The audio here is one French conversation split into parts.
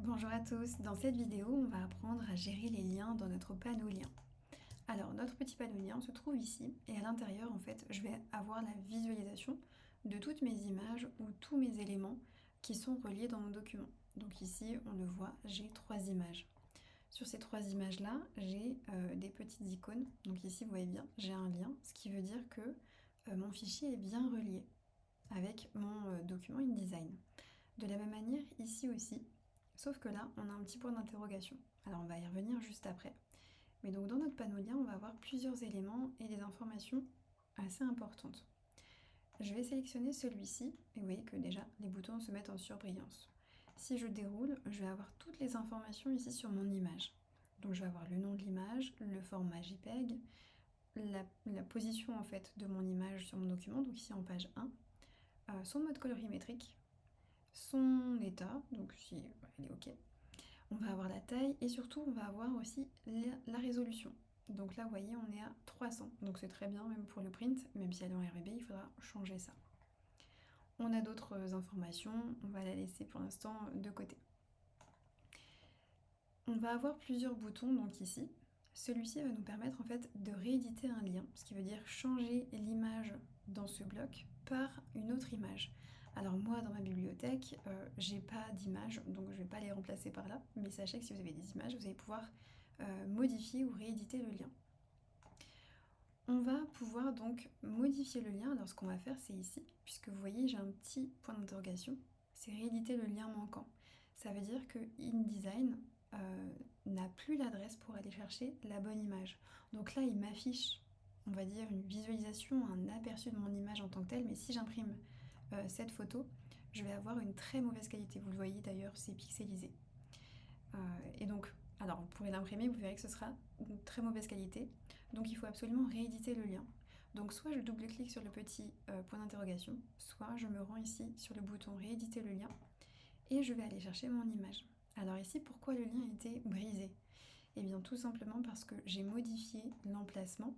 Bonjour à tous, dans cette vidéo on va apprendre à gérer les liens dans notre panneau lien. Alors notre petit panneau lien se trouve ici et à l'intérieur en fait je vais avoir la visualisation de toutes mes images ou tous mes éléments qui sont reliés dans mon document. Donc ici on le voit, j'ai 3 images. Sur ces 3 images là j'ai des petites icônes, donc ici vous voyez bien j'ai un lien, ce qui veut dire que mon fichier est bien relié avec mon document InDesign. De la même manière ici aussi, sauf que là on a un petit point d'interrogation. Alors on va y revenir juste après. Mais donc dans notre panneau lien, on va avoir plusieurs éléments et des informations assez importantes. Je vais sélectionner celui-ci et vous voyez que déjà les boutons se mettent en surbrillance. Si je déroule, je vais avoir toutes les informations ici sur mon image. Donc je vais avoir le nom de l'image, le format JPEG, la position en fait de mon image sur mon document, donc ici en page 1, son mode colorimétrique, son état, donc si elle est OK. On va avoir la taille et surtout on va avoir aussi la résolution. Donc là vous voyez on est à 300, donc c'est très bien même pour le print, même si elle est en RGB il faudra changer ça. On a d'autres informations, on va la laisser pour l'instant de côté. On va avoir plusieurs boutons donc ici. Celui-ci va nous permettre en fait de rééditer un lien, ce qui veut dire changer l'image dans ce bloc par une autre image. Alors moi dans ma bibliothèque, j'ai pas d'images, donc je vais pas les remplacer par là, mais sachez que si vous avez des images, vous allez pouvoir modifier ou rééditer le lien. On va pouvoir donc modifier le lien, alors ce qu'on va faire c'est ici, puisque vous voyez j'ai un petit point d'interrogation, c'est rééditer le lien manquant. Ça veut dire que InDesign n'a plus l'adresse pour aller chercher la bonne image. Donc là il m'affiche, on va dire, une visualisation, un aperçu de mon image en tant que telle, mais si j'imprime cette photo, je vais avoir une très mauvaise qualité. Vous le voyez d'ailleurs, c'est pixelisé. Et donc, alors vous pourrez l'imprimer, vous verrez que ce sera une très mauvaise qualité. Donc il faut absolument rééditer le lien. Donc soit je double-clique sur le petit point d'interrogation, soit je me rends ici sur le bouton rééditer le lien et je vais aller chercher mon image. Alors ici, pourquoi le lien a été brisé? Eh bien tout simplement parce que j'ai modifié l'emplacement.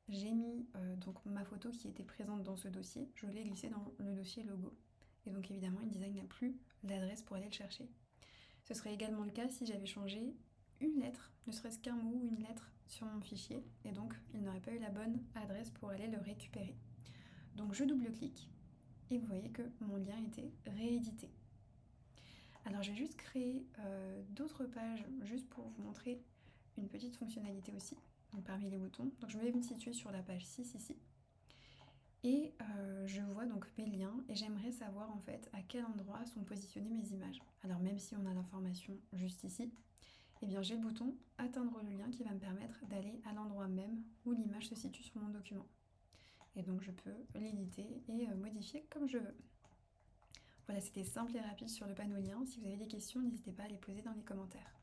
J'ai mis donc ma photo qui était présente dans ce dossier, je l'ai glissée dans le dossier logo. Et donc évidemment InDesign n'a plus l'adresse pour aller le chercher. Ce serait également le cas si j'avais changé une lettre, ne serait-ce qu'un mot ou une lettre sur mon fichier, et donc il n'aurait pas eu la bonne adresse pour aller le récupérer. Donc je double-clique, et vous voyez que mon lien était réédité. Alors je vais juste créer d'autres pages, juste pour vous montrer une petite fonctionnalité aussi, donc parmi les boutons. Donc je vais me situer sur la page 6 ici. Et je vois donc mes liens et j'aimerais savoir en fait à quel endroit sont positionnées mes images. Alors même si on a l'information juste ici, eh bien j'ai le bouton atteindre le lien qui va me permettre d'aller à l'endroit même où l'image se situe sur mon document. Et donc je peux l'éditer et modifier comme je veux. Voilà, c'était simple et rapide sur le panneau lien. Si vous avez des questions, n'hésitez pas à les poser dans les commentaires.